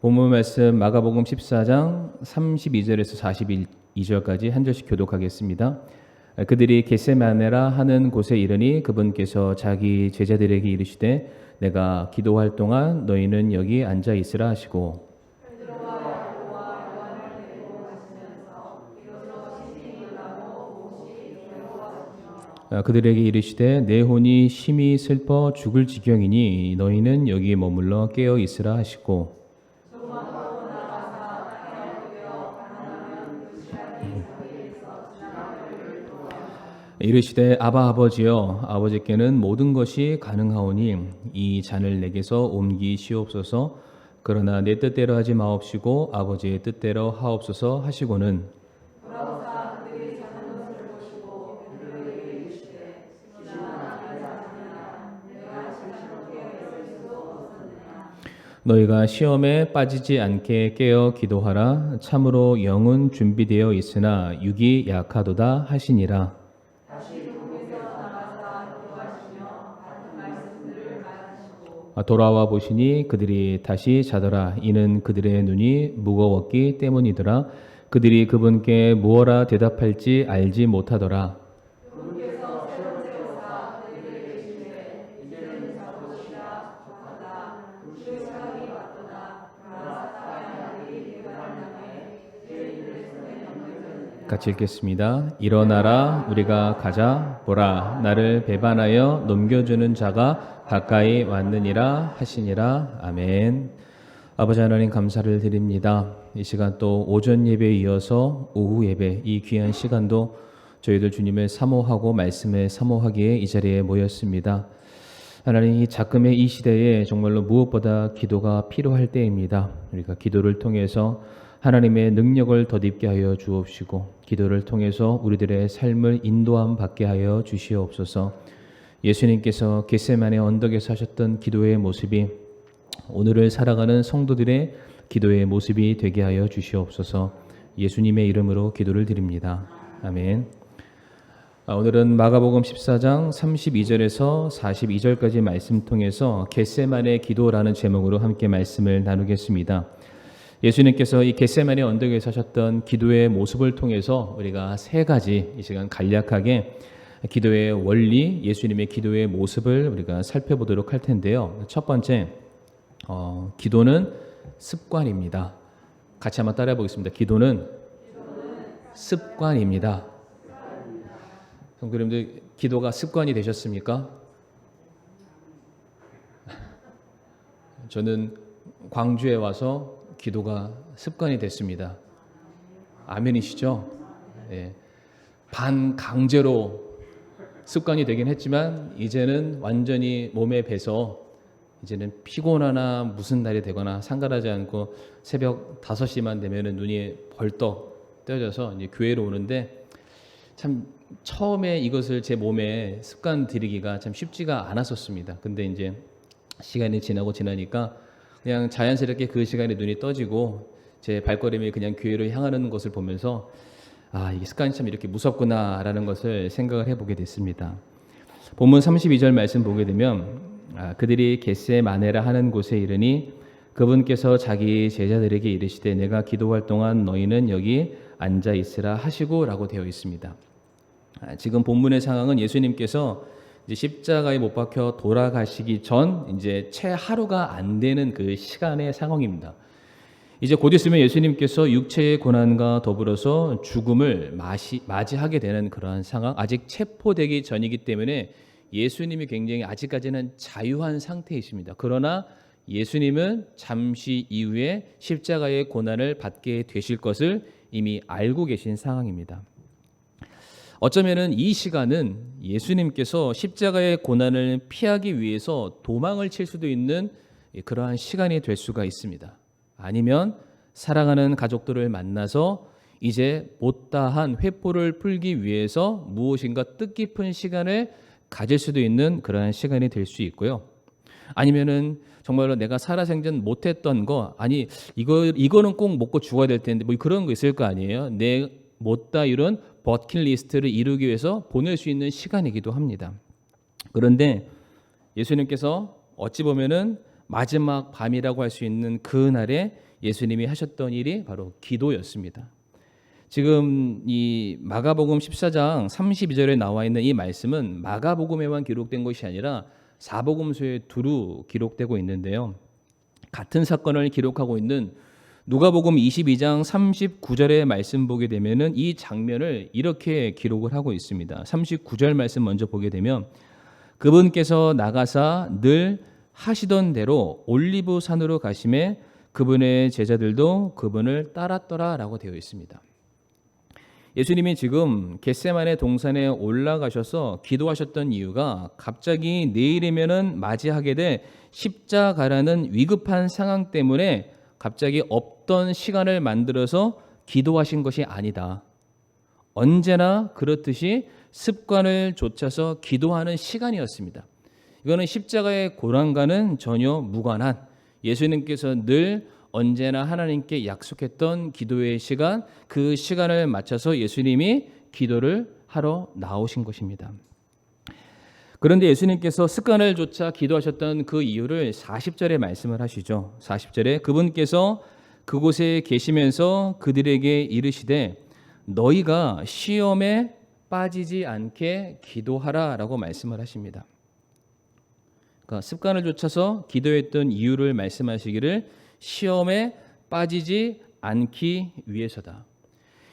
본문 말씀 마가복음 14장 32절에서 42절까지 한 절씩 교독하겠습니다. 그들이 겟세마네라 하는 곳에 이르니 그분께서 자기 제자들에게 이르시되 내가 기도할 동안 너희는 여기 앉아 있으라 하시고 그들에게 이르시되 내 혼이 심히 슬퍼 죽을 지경이니 너희는 여기 머물러 깨어 있으라 하시고 이르시되 아바 아버지여 아버지께는 모든 것이 가능하오니 이 잔을 내게서 옮기시옵소서. 그러나 내 뜻대로 하지 마옵시고 아버지의 뜻대로 하옵소서 하시고는 너희가 시험에 빠지지 않게 깨어 기도하라. 참으로 영은 준비되어 있으나 육이 약하도다 하시니라. 돌아와 보시니 그들이 다시 자더라. 이는 그들의 눈이 무거웠기 때문이더라. 그들이 그분께 무엇라 대답할지 알지 못하더라. 같이 읽겠습니다. 일어나라 우리가 가자. 보라 나를 배반하여 넘겨주는 자가 가까이 왔느니라 하시니라. 아멘. 아버지 하나님 감사를 드립니다. 이 시간 또 오전 예배에 이어서 오후 예배 이 귀한 시간도 저희들 주님을 사모하고 말씀을 사모하기에 이 자리에 모였습니다. 하나님 이 작금의 이 시대에 정말로 무엇보다 기도가 필요할 때입니다. 우리가 기도를 통해서 하나님의 능력을 덧입게 하여 주옵시고 기도를 통해서 우리들의 삶을 인도함 받게 하여 주시옵소서. 예수님께서 겟세마네 언덕에서 하셨던 기도의 모습이 오늘을 살아가는 성도들의 기도의 모습이 되게 하여 주시옵소서. 예수님의 이름으로 기도를 드립니다. 아멘. 오늘은 마가복음 14장 32절에서 42절까지 말씀 통해서 겟세마네 기도라는 제목으로 함께 말씀을 나누겠습니다. 예수님께서 이 겟세마네 언덕에서 하셨던 기도의 모습을 통해서 우리가 세 가지 이 시간 간략하게 기도의 원리, 예수님의 기도의 모습을 우리가 살펴보도록 할 텐데요. 첫 번째, 기도는 습관입니다. 같이 한번 따라해 보겠습니다. 기도는 습관입니다. 성도님들, 기도가 습관이 되셨습니까? 저는 광주에 와서 기도가 습관이 됐습니다. 아멘이시죠? 네. 반강제로 습관이 되긴 했지만 이제는 완전히 몸에 배서 이제는 피곤하나 무슨 날이 되거나 상관하지 않고 새벽 5시만 되면 눈이 벌떡 떠져서 이제 교회로 오는데 참 처음에 이것을 제 몸에 습관 들이기가 참 쉽지가 않았었습니다. 근데 이제 시간이 지나니까 그냥 자연스럽게 그 시간에 눈이 떠지고 제 발걸음이 그냥 교회로 향하는 것을 보면서 이게 습관이 참 이렇게 무섭구나라는 것을 생각을 해보게 됐습니다. 본문 32절 말씀 보게 되면 그들이 겟세마네라 하는 곳에 이르니 그분께서 자기 제자들에게 이르시되 내가 기도할 동안 너희는 여기 앉아 있으라 하시고 라고 되어 있습니다. 지금 본문의 상황은 예수님께서 이제 십자가에 못 박혀 돌아가시기 전 이제 채 하루가 안 되는 그 시간의 상황입니다. 이제 곧 있으면 예수님께서 육체의 고난과 더불어서 죽음을 맞이하게 되는 그러한 상황, 아직 체포되기 전이기 때문에 예수님이 굉장히 아직까지는 자유한 상태이십니다. 그러나 예수님은 잠시 이후에 십자가의 고난을 받게 되실 것을 이미 알고 계신 상황입니다. 어쩌면은 이 시간은 예수님께서 십자가의 고난을 피하기 위해서 도망을 칠 수도 있는 그러한 시간이 될 수가 있습니다. 아니면 사랑하는 가족들을 만나서 이제 못다한 회포를 풀기 위해서 무엇인가 뜻깊은 시간을 가질 수도 있는 그러한 시간이 될 수 있고요. 아니면은 정말로 내가 살아생전 못했던 거, 아니 이거는 꼭 먹고 죽어야 될 텐데 뭐 그런 거 있을 거 아니에요. 내 못다 이룬 버킷리스트를 이루기 위해서 보낼 수 있는 시간이기도 합니다. 그런데 예수님께서 어찌 보면은 마지막 밤이라고 할 수 있는 그 날에 예수님이 하셨던 일이 바로 기도였습니다. 지금 이 마가복음 14장 32절에 나와 있는 이 말씀은 마가복음에만 기록된 것이 아니라 사복음서에 두루 기록되고 있는데요. 같은 사건을 기록하고 있는 누가복음 22장 39절의 말씀 보게 되면은 이 장면을 이렇게 기록을 하고 있습니다. 39절 말씀 먼저 보게 되면 그분께서 나가사 늘 하시던 대로 올리브 산으로 가심에 그분의 제자들도 그분을 따랐더라라고 되어 있습니다. 예수님이 지금 겟세마네 동산에 올라가셔서 기도하셨던 이유가 갑자기 내일이면은 맞이하게 될 십자가라는 위급한 상황 때문에 갑자기 없던 시간을 만들어서 기도하신 것이 아니다. 언제나 그렇듯이 습관을 좇아서 기도하는 시간이었습니다. 이거는 십자가의 고난과는 전혀 무관한 예수님께서 늘 언제나 하나님께 약속했던 기도의 시간, 그 시간을 맞춰서 예수님이 기도를 하러 나오신 것입니다. 그런데 예수님께서 습관을 좇아 기도하셨던 그 이유를 40절에 말씀을 하시죠. 40절에 그분께서 그곳에 계시면서 그들에게 이르시되 너희가 시험에 빠지지 않게 기도하라라고 말씀을 하십니다. 그러니까 습관을 좇아서 기도했던 이유를 말씀하시기를 시험에 빠지지 않기 위해서다.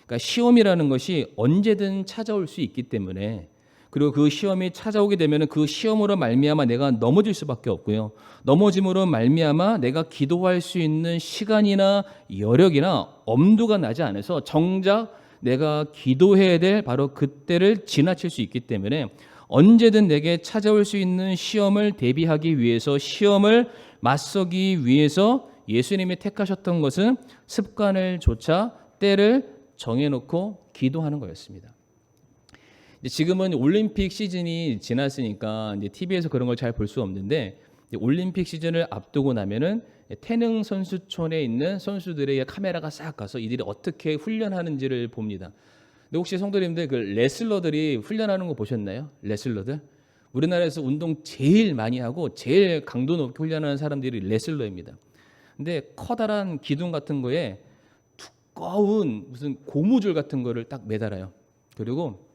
그러니까 시험이라는 것이 언제든 찾아올 수 있기 때문에, 그리고 그 시험이 찾아오게 되면 그 시험으로 말미암아 내가 넘어질 수밖에 없고요. 넘어짐으로 말미암아 내가 기도할 수 있는 시간이나 여력이나 엄두가 나지 않아서 정작 내가 기도해야 될 바로 그때를 지나칠 수 있기 때문에 언제든 내게 찾아올 수 있는 시험을 대비하기 위해서, 시험을 맞서기 위해서 예수님이 택하셨던 것은 습관을 좇아 때를 정해놓고 기도하는 거였습니다. 지금은 올림픽 시즌이 지났으니까 이제 TV에서 그런 걸 잘 볼 수 없는데, 올림픽 시즌을 앞두고 나면은 태릉 선수촌에 있는 선수들에게 카메라가 싹 가서 이들이 어떻게 훈련하는지를 봅니다. 근데 혹시 성도님들 그 레슬러들이 훈련하는 거 보셨나요? 레슬러들? 우리나라에서 운동 제일 많이 하고 제일 강도 높게 훈련하는 사람들이 레슬러입니다. 근데 커다란 기둥 같은 거에 두꺼운 무슨 고무줄 같은 거를 딱 매달아요. 그리고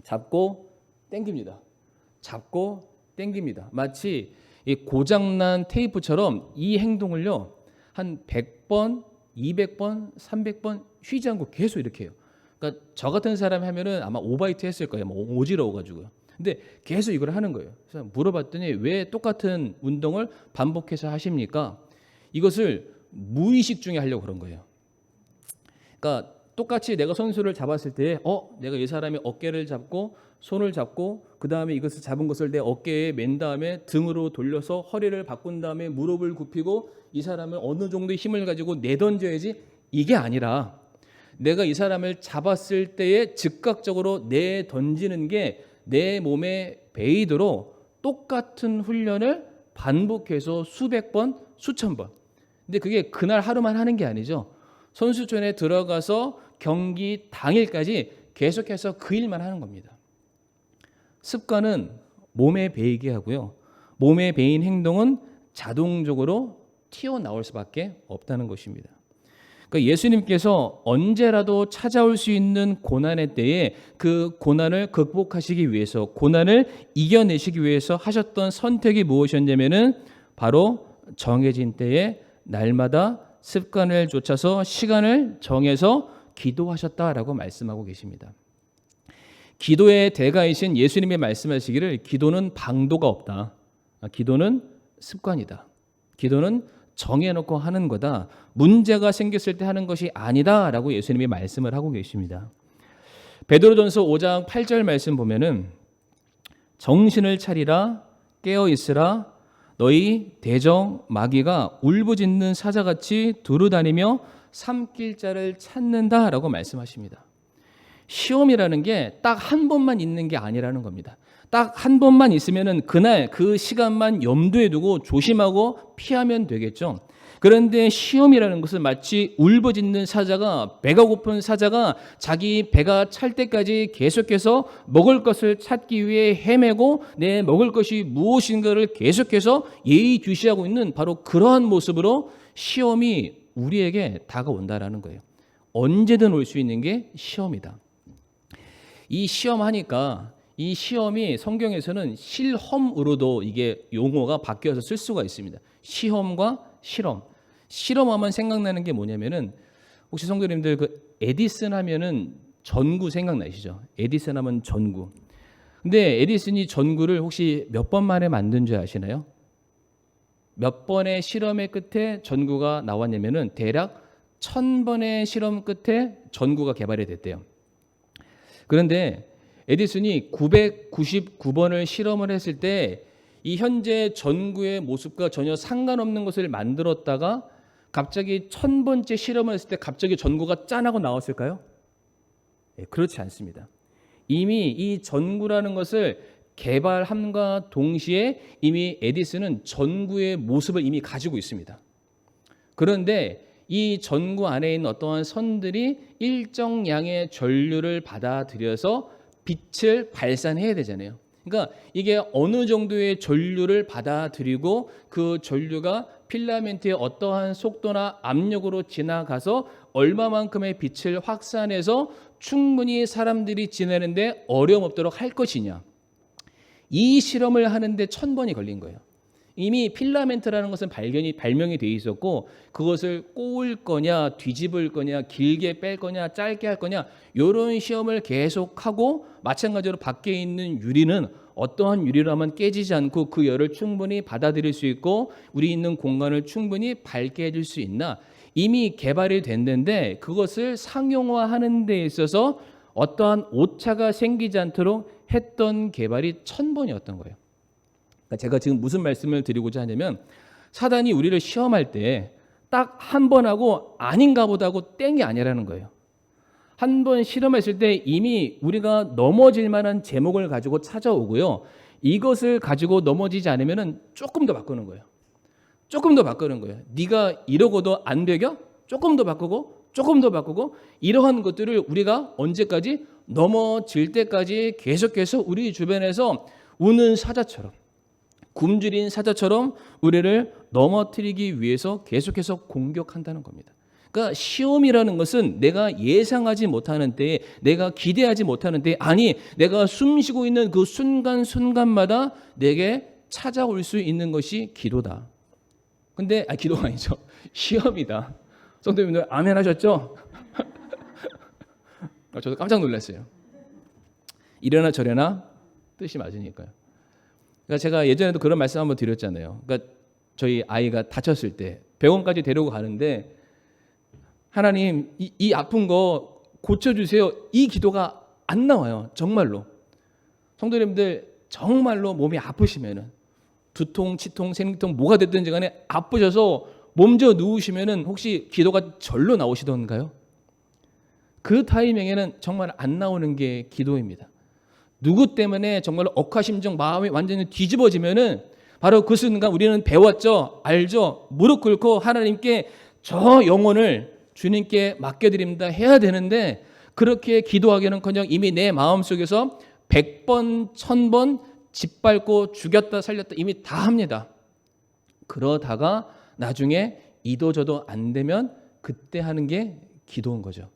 잡고 당깁니다. 잡고 당깁니다. 마치 이 고장난 테이프처럼 이 행동을요 한 100번, 200번, 300번 쉬지 않고 계속 이렇게 해요. 그러니까 저 같은 사람이 하면은 아마 오바이트 했을 거예요. 뭐 어지러워가지고요. 근데 계속 이걸 하는 거예요. 그래서 물어봤더니 왜 똑같은 운동을 반복해서 하십니까? 이것을 무의식 중에 하려고 그런 거예요. 그러니까 똑같이 내가 선수를 잡았을 때 내가 이 사람의 어깨를 잡고 손을 잡고 그 다음에 이것을 잡은 것을 내 어깨에 맨 다음에 등으로 돌려서 허리를 바꾼 다음에 무릎을 굽히고 이 사람을 어느 정도의 힘을 가지고 내던져야지, 이게 아니라 내가 이 사람을 잡았을 때에 즉각적으로 내던지는 게 내 몸에 배이도록 똑같은 훈련을 반복해서 수백 번, 수천 번. 근데 그게 그날 하루만 하는 게 아니죠. 선수촌에 들어가서 경기 당일까지 계속해서 그 일만 하는 겁니다. 습관은 몸에 배이게 하고요. 몸에 배인 행동은 자동적으로 튀어나올 수밖에 없다는 것입니다. 그러니까 예수님께서 언제라도 찾아올 수 있는 고난의 때에 그 고난을 극복하시기 위해서, 고난을 이겨내시기 위해서 하셨던 선택이 무엇이었냐면은 바로 정해진 때에 날마다 습관을 좇아서 시간을 정해서 기도하셨다라고 말씀하고 계십니다. 기도의 대가이신 예수님이 말씀하시기를 기도는 방도가 없다. 기도는 습관이다. 기도는 정해놓고 하는 거다. 문제가 생겼을 때 하는 것이 아니다라고 예수님이 말씀을 하고 계십니다. 베드로전서 5장 8절 말씀 보면은 정신을 차리라, 깨어 있으라, 너희 대적 마귀가 울부짖는 사자같이 두루다니며 삼킬 자를 찾는다라고 말씀하십니다. 시험이라는 게 딱 한 번만 있는 게 아니라는 겁니다. 딱 한 번만 있으면은 그날 그 시간만 염두에 두고 조심하고 피하면 되겠죠. 그런데 시험이라는 것은 마치 울부짖는 사자가, 배가 고픈 사자가 자기 배가 찰 때까지 계속해서 먹을 것을 찾기 위해 헤매고 내 먹을 것이 무엇인가를 계속해서 예의주시하고 있는 바로 그러한 모습으로 시험이 우리에게 다가온다라는 거예요. 언제든 올 수 있는 게 시험이다. 이 시험하니까 이 시험이 성경에서는 실험으로도 이게 용어가 바뀌어서 쓸 수가 있습니다. 시험과 실험. 실험하면 생각나는 게 뭐냐면은 혹시 성도님들 그 에디슨 하면은 전구 생각나시죠? 에디슨 하면 전구. 근데 에디슨이 전구를 혹시 몇 번 만에 만든 줄 아시나요? 몇 번의 실험의 끝에 전구가 나왔냐면은 대략 1000번의 실험 끝에 전구가 개발이 됐대요. 그런데 에디슨이 999번을 실험을 했을 때 이 현재 전구의 모습과 전혀 상관없는 것을 만들었다가 갑자기 1000번째 실험을 했을 때 갑자기 전구가 짠하고 나왔을까요? 네, 그렇지 않습니다. 이미 이 전구라는 것을 개발함과 동시에 이미 에디슨은 전구의 모습을 이미 가지고 있습니다. 그런데 이 전구 안에 있는 어떠한 선들이 일정 양의 전류를 받아들여서 빛을 발산해야 되잖아요. 그러니까 이게 어느 정도의 전류를 받아들이고 그 전류가 필라멘트의 어떠한 속도나 압력으로 지나가서 얼마만큼의 빛을 확산해서 충분히 사람들이 지내는데 어려움 없도록 할 것이냐. 이 실험을 하는데 1000번이 걸린 거예요. 이미 필라멘트라는 것은 발명이 돼 있었고 그것을 꼬을 거냐 뒤집을 거냐 길게 뺄 거냐 짧게 할 거냐 이런 시험을 계속하고 마찬가지로 밖에 있는 유리는 어떠한 유리로 하면 깨지지 않고 그 열을 충분히 받아들일 수 있고 우리 있는 공간을 충분히 밝게 해줄 수 있나 이미 개발이 됐는데 그것을 상용화하는 데 있어서 어떠한 오차가 생기지 않도록 했던 개발이 1000번이었던 거예요. 제가 지금 무슨 말씀을 드리고자 하냐면 사단이 우리를 시험할 때 딱 한 번 하고 아닌가 보다 하고 땡이 아니라는 거예요. 한 번 실험했을 때 이미 우리가 넘어질 만한 제목을 가지고 찾아오고요. 이것을 가지고 넘어지지 않으면 조금 더 바꾸는 거예요. 조금 더 바꾸는 거예요. 네가 이러고도 안 되겨? 조금 더 바꾸고 조금 더 바꾸고 이러한 것들을 우리가 언제까지 넘어질 때까지 계속해서 우리 주변에서 우는 사자처럼 굶주린 사자처럼 우리를 넘어뜨리기 위해서 계속해서 공격한다는 겁니다. 그러니까 시험이라는 것은 내가 예상하지 못하는 때에 내가 기대하지 못하는 때에 아니 내가 숨쉬고 있는 그 순간순간마다 내게 찾아올 수 있는 것이 기도다. 근데 기도가 아니죠. 시험이다. 성도님들 아멘 하셨죠? 저도 깜짝 놀랐어요. 이래나 저래나 뜻이 맞으니까요. 그러니까 제가 예전에도 그런 말씀 한번 드렸잖아요. 그러니까 저희 아이가 다쳤을 때 병원까지 데리고 가는데 하나님 이 아픈 거 고쳐주세요. 이 기도가 안 나와요. 정말로. 성도님들 정말로 몸이 아프시면은 두통, 치통, 생리통 뭐가 됐든지 간에 아프셔서 몸져 누우시면은 혹시 기도가 절로 나오시던가요? 그 타이밍에는 정말 안 나오는 게 기도입니다. 누구 때문에 정말 억하심정 마음이 완전히 뒤집어지면은 바로 그 순간 우리는 배웠죠, 알죠, 무릎 꿇고 하나님께 저 영혼을 주님께 맡겨드립니다 해야 되는데 그렇게 기도하기는커녕 이미 내 마음속에서 100번, 1000번 짓밟고 죽였다 살렸다 이미 다 합니다. 그러다가 나중에 이도저도 안 되면 그때 하는 게 기도인 거죠.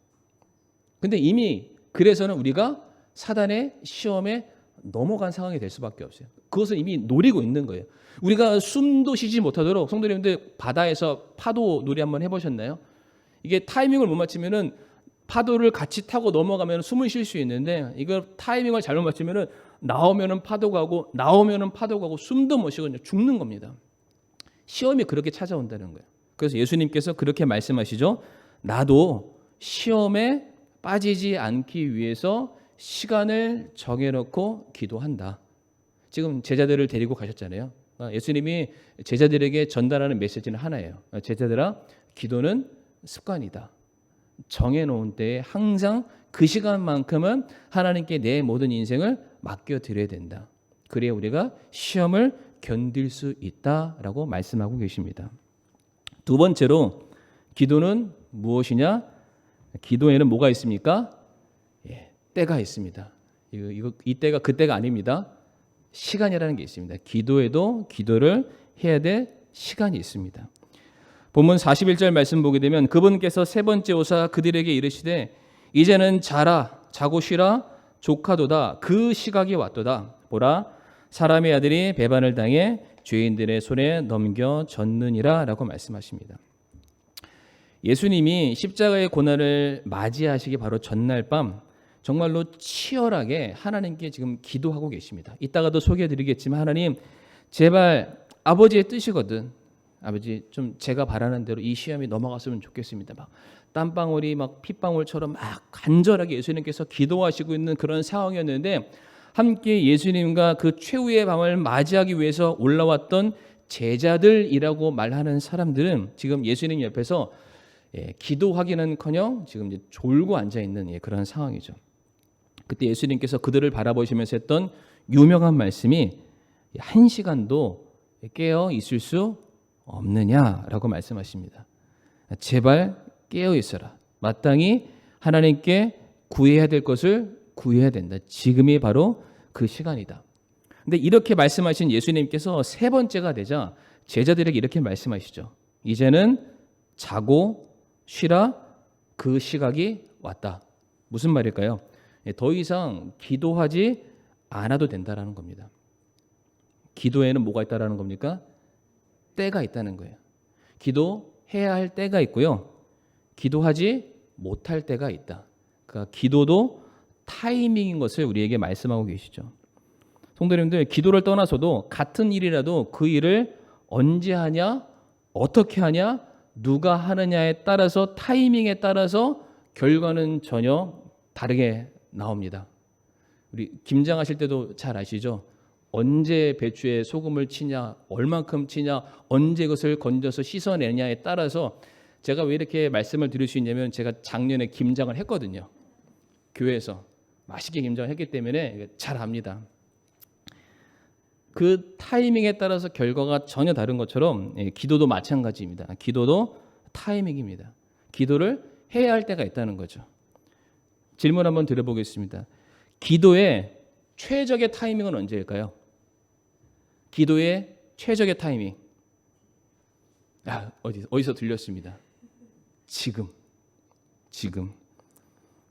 근데 이미 그래서는 우리가 사단의 시험에 넘어간 상황이 될 수밖에 없어요. 그것을 이미 노리고 있는 거예요. 우리가 숨도 쉬지 못하도록 성도님들 바다에서 파도 놀이 한번 해보셨나요? 이게 타이밍을 못 맞추면은 파도를 같이 타고 넘어가면 숨을 쉴 수 있는데 이걸 타이밍을 잘못 맞추면은 나오면은 파도 가고 나오면은 파도 가고 숨도 못 쉬고 죽는 겁니다. 시험이 그렇게 찾아온다는 거예요. 그래서 예수님께서 그렇게 말씀하시죠. 나도 시험에 빠지지 않기 위해서 시간을 정해놓고 기도한다. 지금 제자들을 데리고 가셨잖아요. 예수님이 제자들에게 전달하는 메시지는 하나예요. 제자들아, 기도는 습관이다. 정해놓은 때에 항상 그 시간만큼은 하나님께 내 모든 인생을 맡겨드려야 된다. 그래야 우리가 시험을 견딜 수 있다라고 말씀하고 계십니다. 두 번째로 기도는 무엇이냐? 기도에는 뭐가 있습니까? 때가 있습니다. 이 때가 그 때가 아닙니다. 시간이라는 게 있습니다. 기도에도 기도를 해야 될 시간이 있습니다. 본문 41절 말씀 보게 되면 그분께서 세 번째 오사 그들에게 이르시되 이제는 자고 쉬라 조카도다 그 시각이 왔도다 보라 사람의 아들이 배반을 당해 죄인들의 손에 넘겨졌느니라 라고 말씀하십니다. 예수님이 십자가의 고난을 맞이하시기 바로 전날 밤 정말로 치열하게 하나님께 지금 기도하고 계십니다. 이따가도 소개해드리겠지만 하나님 제발 아버지의 뜻이거든. 아버지 좀 제가 바라는 대로 이 시험이 넘어갔으면 좋겠습니다. 막 땀방울이 막 핏방울처럼 막 간절하게 예수님께서 기도하시고 있는 그런 상황이었는데 함께 예수님과 그 최후의 밤을 맞이하기 위해서 올라왔던 제자들이라고 말하는 사람들은 지금 예수님 옆에서 기도하기는커녕 지금 이제 졸고 앉아 있는 그런 상황이죠. 그때 예수님께서 그들을 바라보시면서 했던 유명한 말씀이 한 시간도 깨어 있을 수 없느냐라고 말씀하십니다. 제발 깨어 있어라. 마땅히 하나님께 구해야 될 것을 구해야 된다. 지금이 바로 그 시간이다. 근데 이렇게 말씀하신 예수님께서 세 번째가 되자 제자들에게 이렇게 말씀하시죠. 이제는 자고 쉬라 그 시각이 왔다. 무슨 말일까요? 더 이상 기도하지 않아도 된다라는 겁니다. 기도에는 뭐가 있다라는 겁니까? 때가 있다는 거예요. 기도해야 할 때가 있고요. 기도하지 못할 때가 있다. 그러니까 기도도 타이밍인 것을 우리에게 말씀하고 계시죠. 성도님들 기도를 떠나서도 같은 일이라도 그 일을 언제 하냐, 어떻게 하냐, 누가 하느냐에 따라서 타이밍에 따라서 결과는 전혀 다르게 나옵니다. 우리 김장하실 때도 잘 아시죠? 언제 배추에 소금을 치냐, 얼만큼 치냐, 언제 그것을 건져서 씻어내냐에 따라서 제가 왜 이렇게 말씀을 드릴 수 있냐면 제가 작년에 김장을 했거든요. 교회에서 맛있게 김장을 했기 때문에 잘 압니다. 그 타이밍에 따라서 결과가 전혀 다른 것처럼 기도도 마찬가지입니다. 기도도 타이밍입니다. 기도를 해야 할 때가 있다는 거죠. 질문 한번 드려보겠습니다. 기도의 최적의 타이밍은 언제일까요? 기도의 최적의 타이밍. 어디서 들렸습니다. 지금.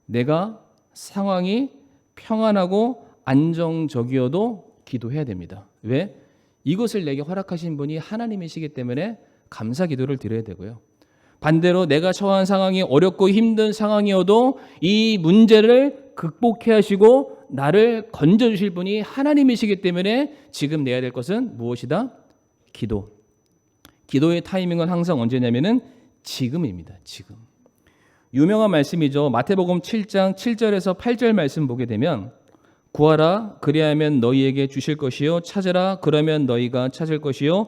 내가 상황이 평안하고 안정적이어도 기도해야 됩니다. 왜? 이것을 내게 허락하신 분이 하나님이시기 때문에 감사 기도를 드려야 되고요. 반대로 내가 처한 상황이 어렵고 힘든 상황이어도 이 문제를 극복해 하시고 나를 건져주실 분이 하나님이시기 때문에 지금 내야 될 것은 무엇이다? 기도. 기도의 타이밍은 항상 언제냐면은 지금입니다. 지금. 유명한 말씀이죠. 마태복음 7장 7절에서 8절 말씀 보게 되면 구하라 그리하면 너희에게 주실 것이요 찾으라 그러면 너희가 찾을 것이요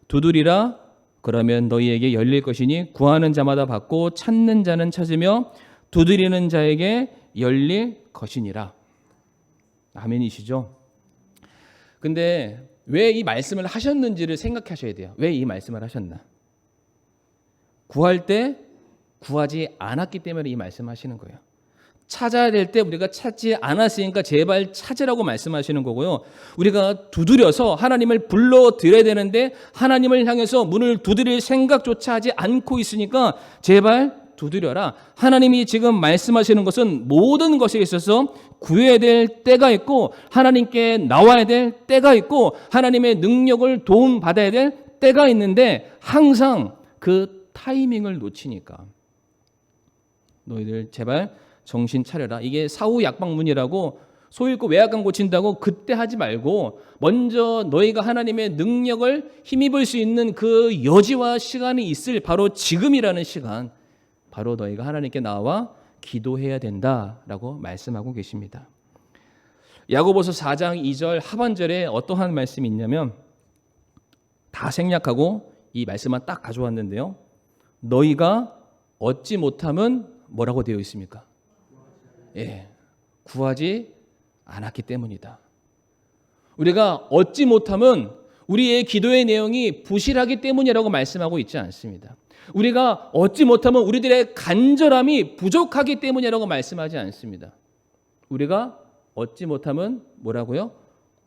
두드리라 그러면 너희에게 열릴 것이니 구하는 자마다 받고 찾는 자는 찾으며 두드리는 자에게 열릴 것이니라. 아멘이시죠? 근데 왜 이 말씀을 하셨는지를 생각하셔야 돼요. 왜 이 말씀을 하셨나? 구할 때 구하지 않았기 때문에 이 말씀하시는 거예요. 찾아야 될 때 우리가 찾지 않았으니까 제발 찾으라고 말씀하시는 거고요. 우리가 두드려서 하나님을 불러드려야 되는데 하나님을 향해서 문을 두드릴 생각조차 하지 않고 있으니까 제발 두드려라. 하나님이 지금 말씀하시는 것은 모든 것에 있어서 구해야 될 때가 있고 하나님께 나와야 될 때가 있고 하나님의 능력을 도움받아야 될 때가 있는데 항상 그 타이밍을 놓치니까 너희들 제발 정신 차려라. 이게 사후 약방문이라고 소 잃고 외약간 고친다고 그때 하지 말고 먼저 너희가 하나님의 능력을 힘입을 수 있는 그 여지와 시간이 있을 바로 지금이라는 시간, 바로 너희가 하나님께 나와 기도해야 된다라고 말씀하고 계십니다. 야고보서 4장 2절 하반절에 어떠한 말씀이 있냐면 다 생략하고 이 말씀만 딱 가져왔는데요. 너희가 얻지 못함은 뭐라고 되어 있습니까? 구하지 않았기 때문이다. 우리가 얻지 못함은 우리의 기도의 내용이 부실하기 때문이라고 말씀하고 있지 않습니다. 우리가 얻지 못하면 우리들의 간절함이 부족하기 때문이라고 말씀하지 않습니다. 우리가 얻지 못하면 뭐라고요?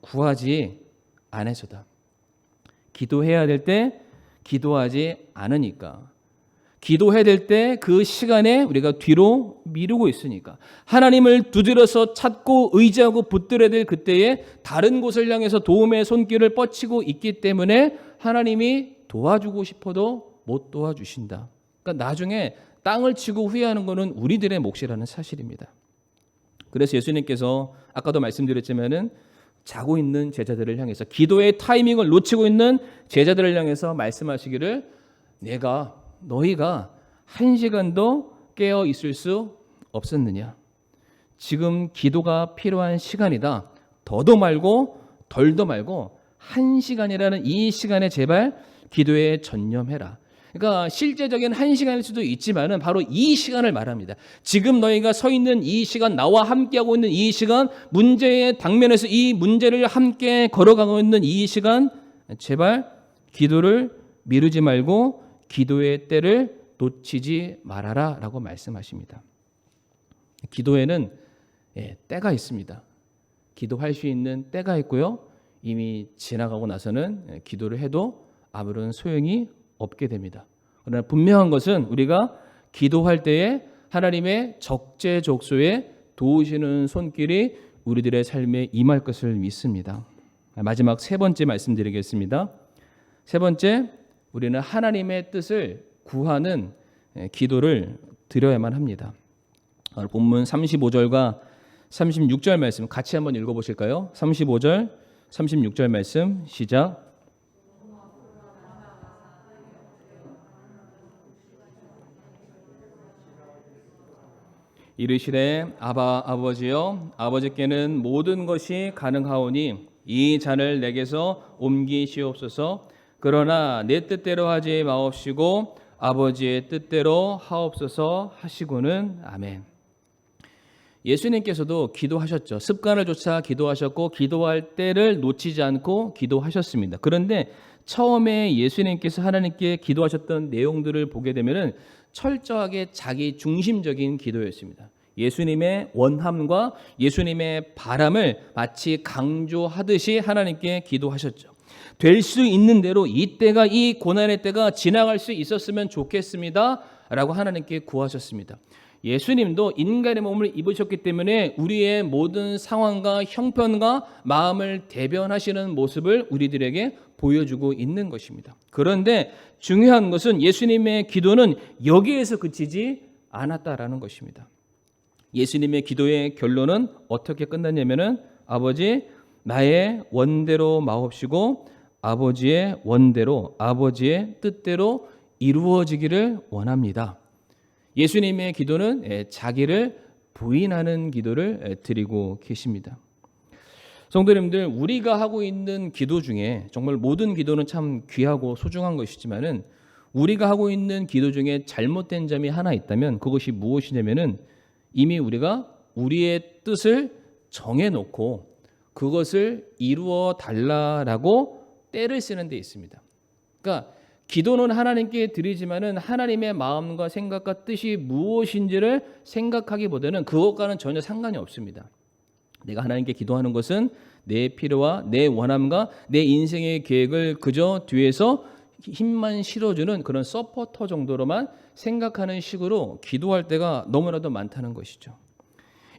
구하지 않아서다. 기도해야 될 때 기도하지 않으니까 기도해야 될 때 그 시간에 우리가 뒤로 미루고 있으니까 하나님을 두드려서 찾고 의지하고 붙들어야 될 그때에 다른 곳을 향해서 도움의 손길을 뻗치고 있기 때문에 하나님이 도와주고 싶어도 못 도와주신다. 그러니까 나중에 땅을 치고 후회하는 것은 우리들의 몫이라는 사실입니다. 그래서 예수님께서 아까도 말씀드렸지만은 자고 있는 제자들을 향해서 기도의 타이밍을 놓치고 있는 제자들을 향해서 말씀하시기를 너희가 1시간도 깨어 있을 수 없었느냐? 지금 기도가 필요한 시간이다. 더도 말고 덜도 말고 1시간이라는 이 시간에 제발 기도에 전념해라. 그러니까 실제적인 1시간일 수도 있지만은 바로 이 시간을 말합니다. 지금 너희가 서 있는 이 시간, 나와 함께하고 있는 이 시간, 문제의 당면에서 이 문제를 함께 걸어가고 있는 이 시간, 제발 기도를 미루지 말고 기도의 때를 놓치지 말아라 라고 말씀하십니다. 기도에는 때가 있습니다. 기도할 수 있는 때가 있고요. 이미 지나가고 나서는 기도를 해도 아무런 소용이 없게 됩니다. 그러나 분명한 것은 우리가 기도할 때에 하나님의 적재적소에 도우시는 손길이 우리들의 삶에 임할 것을 믿습니다. 마지막 세 번째 말씀드리겠습니다. 세 번째, 우리는 하나님의 뜻을 구하는 기도를 드려야만 합니다. 오늘 본문 35절과 36절 말씀 같이 한번 읽어보실까요? 35절, 36절 말씀 시작. 이르시되 아버지여 아버지께는 모든 것이 가능하오니 이 잔을 내게서 옮기시옵소서. 그러나 내 뜻대로 하지 마옵시고 아버지의 뜻대로 하옵소서 하시고는 아멘. 예수님께서도 기도하셨죠. 습관을 쫓아 기도하셨고 기도할 때를 놓치지 않고 기도하셨습니다. 그런데 처음에 예수님께서 하나님께 기도하셨던 내용들을 보게 되면은 철저하게 자기 중심적인 기도였습니다. 예수님의 원함과 예수님의 바람을 마치 강조하듯이 하나님께 기도하셨죠. 될 수 있는 대로 이 때가, 이 고난의 때가 지나갈 수 있었으면 좋겠습니다 라고 하나님께 구하셨습니다. 예수님도 인간의 몸을 입으셨기 때문에 우리의 모든 상황과 형편과 마음을 대변하시는 모습을 우리들에게 보여주고 있는 것입니다. 그런데 중요한 것은 예수님의 기도는 여기에서 그치지 않았다라는 것입니다. 예수님의 기도의 결론은 어떻게 끝났냐면은 아버지 나의 원대로 마옵시고 아버지의 원대로 아버지의 뜻대로 이루어지기를 원합니다. 예수님의 기도는 자기를 부인하는 기도를 드리고 계십니다. 성도님들, 우리가 하고 있는 기도 중에 정말 모든 기도는 참 귀하고 소중한 것이지만은 우리가 하고 있는 기도 중에 잘못된 점이 하나 있다면 그것이 무엇이냐면은 이미 우리가 우리의 뜻을 정해놓고 그것을 이루어 달라라고 때를 쓰는 데 있습니다. 그러니까 기도는 하나님께 드리지만은 하나님의 마음과 생각과 뜻이 무엇인지를 생각하기보다는 그것과는 전혀 상관이 없습니다. 내가 하나님께 기도하는 것은 내 필요와 내 원함과 내 인생의 계획을 그저 뒤에서 힘만 실어주는 그런 서포터 정도로만 생각하는 식으로 기도할 때가 너무나도 많다는 것이죠.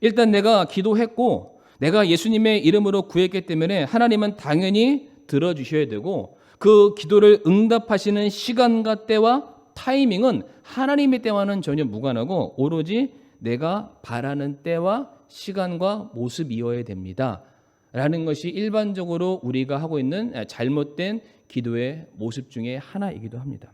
일단 내가 기도했고 내가 예수님의 이름으로 구했기 때문에 하나님은 당연히 들어주셔야 되고 그 기도를 응답하시는 시간과 때와 타이밍은 하나님의 때와는 전혀 무관하고 오로지 내가 바라는 때와 시간과 모습이어야 됩니다. 라는 것이 일반적으로 우리가 하고 있는 잘못된 기도의 모습 중에 하나이기도 합니다.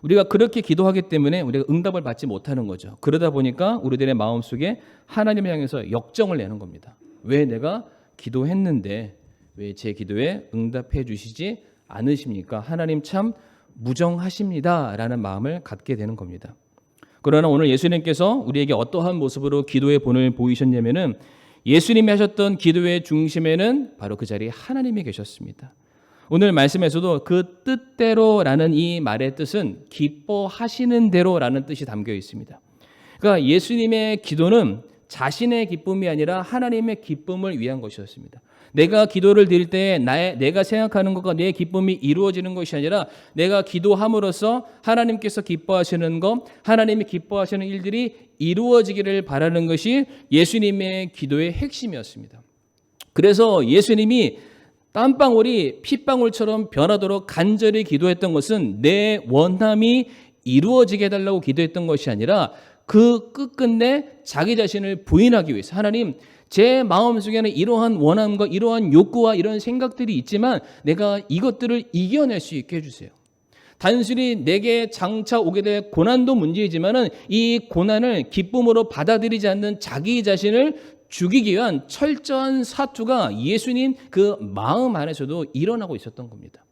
우리가 그렇게 기도하기 때문에 우리가 응답을 받지 못하는 거죠. 그러다 보니까 우리들의 마음속에 하나님을 향해서 역정을 내는 겁니다. 왜 내가 기도했는데 왜 제 기도에 응답해 주시지 않으십니까? 하나님 참 무정하십니다 라는 마음을 갖게 되는 겁니다. 그러나 오늘 예수님께서 우리에게 어떠한 모습으로 기도의 본을 보이셨냐면은 예수님이 하셨던 기도의 중심에는 바로 그 자리에 하나님이 계셨습니다. 오늘 말씀에서도 그 뜻대로라는 이 말의 뜻은 기뻐하시는 대로라는 뜻이 담겨 있습니다. 그러니까 예수님의 기도는 자신의 기쁨이 아니라 하나님의 기쁨을 위한 것이었습니다. 내가 기도를 드릴 때 내가 생각하는 것과 내 기쁨이 이루어지는 것이 아니라 내가 기도함으로써 하나님께서 기뻐하시는 것, 하나님이 기뻐하시는 일들이 이루어지기를 바라는 것이 예수님의 기도의 핵심이었습니다. 그래서 예수님이 땀방울이 핏방울처럼 변하도록 간절히 기도했던 것은 내 원함이 이루어지게 해달라고 기도했던 것이 아니라 그 끝끝내 자기 자신을 부인하기 위해서, 하나님, 제 마음속에는 이러한 원함과 이러한 욕구와 이런 생각들이 있지만 내가 이것들을 이겨낼 수 있게 해주세요. 단순히 내게 장차 오게 될 고난도 문제이지만은 이 고난을 기쁨으로 받아들이지 않는 자기 자신을 죽이기 위한 철저한 사투가 예수님 그 마음 안에서도 일어나고 있었던 겁니다.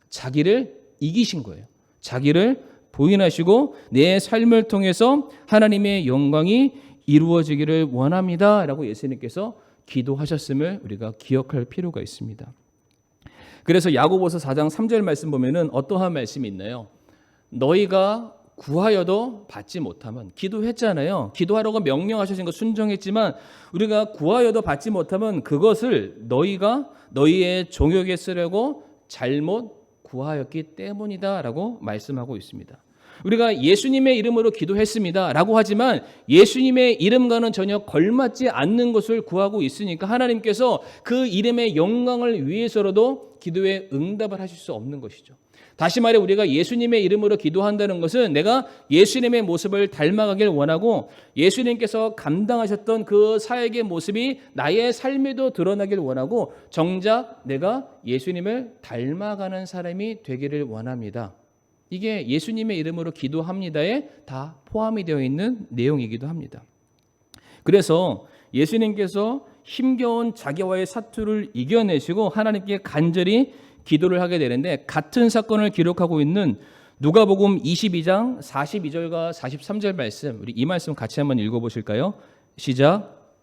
자기를 이기신 거예요. 자기를 부인하시고 내 삶을 통해서 하나님의 영광이 이루어지기를 원합니다 라고 예수님께서 기도하셨음을 우리가 기억할 필요가 있습니다. 그래서 야고보서 4장 3절 말씀 보면은 어떠한 말씀이 있나요? 너희가 구하여도 받지 못하면, 기도했잖아요. 기도하라고 명령하신 거 순종했지만 우리가 구하여도 받지 못하면 그것을 너희가 너희의 종역에 쓰려고 잘못 구하였기 때문이다 라고 말씀하고 있습니다. 우리가 예수님의 이름으로 기도했습니다 라고 하지만 예수님의 이름과는 전혀 걸맞지 않는 것을 구하고 있으니까 하나님께서 그 이름의 영광을 위해서라도 기도에 응답을 하실 수 없는 것이죠. 다시 말해 우리가 예수님의 이름으로 기도한다는 것은 내가 예수님의 모습을 닮아가길 원하고 예수님께서 감당하셨던 그 사역의 모습이 나의 삶에도 드러나길 원하고 정작 내가 예수님을 닮아가는 사람이 되기를 원합니다. 이게 예수님의 이름으로 기도합니다에 다 포함이 되어 있는 내용이기도 합니다. 그래서 예수님께서 힘겨운 자기와의 사투를 이겨내시고 하나님께 간절히 기도를 하게 되는데 같은 사건을 기록하고 있는 누가복음 22장 42절과 43절 말씀, 우리 이 말씀 같이 한번 읽어보실까요? 시작.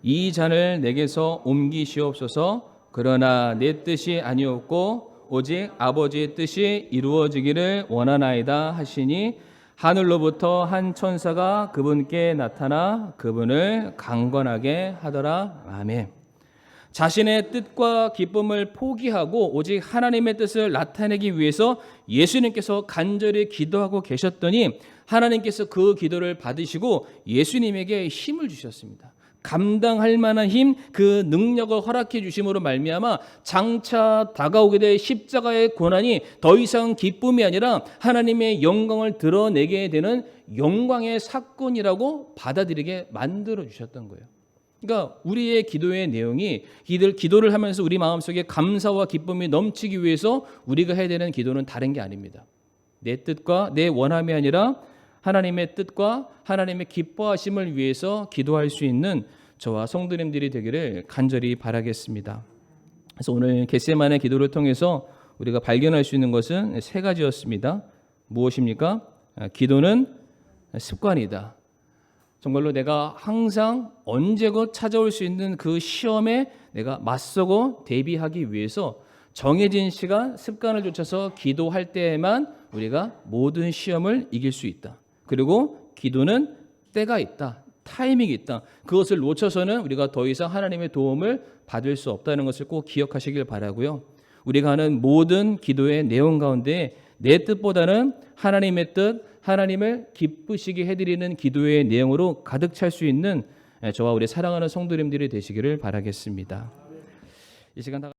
이 잔을 내게서 옮기시옵소서. 그러나 내 뜻이 아니었고 오직 아버지의 뜻이 이루어지기를 원하나이다 하시니 하늘로부터 한 천사가 그분께 나타나 그분을 강권하게 하더라. 아멘. 자신의 뜻과 기쁨을 포기하고 오직 하나님의 뜻을 나타내기 위해서 예수님께서 간절히 기도하고 계셨더니 하나님께서 그 기도를 받으시고 예수님에게 힘을 주셨습니다. 감당할 만한 힘, 그 능력을 허락해 주심으로 말미암아 장차 다가오게 될 십자가의 고난이 더 이상 기쁨이 아니라 하나님의 영광을 드러내게 되는 영광의 사건이라고 받아들이게 만들어 주셨던 거예요. 그러니까 우리의 기도의 내용이 기도를 하면서 우리 마음속에 감사와 기쁨이 넘치기 위해서 우리가 해야 되는 기도는 다른 게 아닙니다. 내 뜻과 내 원함이 아니라 하나님의 뜻과 하나님의 기뻐하심을 위해서 기도할 수 있는 저와 성도님들이 되기를 간절히 바라겠습니다. 그래서 오늘 겟세마네 기도를 통해서 우리가 발견할 수 있는 것은 세 가지였습니다. 무엇입니까? 기도는 습관이다. 정말로 내가 항상 언제고 찾아올 수 있는 그 시험에 내가 맞서고 대비하기 위해서 정해진 시간, 습관을 좇아서 기도할 때에만 우리가 모든 시험을 이길 수 있다. 그리고 기도는 때가 있다. 타이밍이 있다. 그것을 놓쳐서는 우리가 더 이상 하나님의 도움을 받을 수 없다는 것을 꼭 기억하시길 바라고요. 우리가 하는 모든 기도의 내용 가운데 내 뜻보다는 하나님의 뜻, 하나님을 기쁘시게 해드리는 기도의 내용으로 가득 찰 수 있는 저와 우리 사랑하는 성도님들이 되시기를 바라겠습니다. 이 시간 다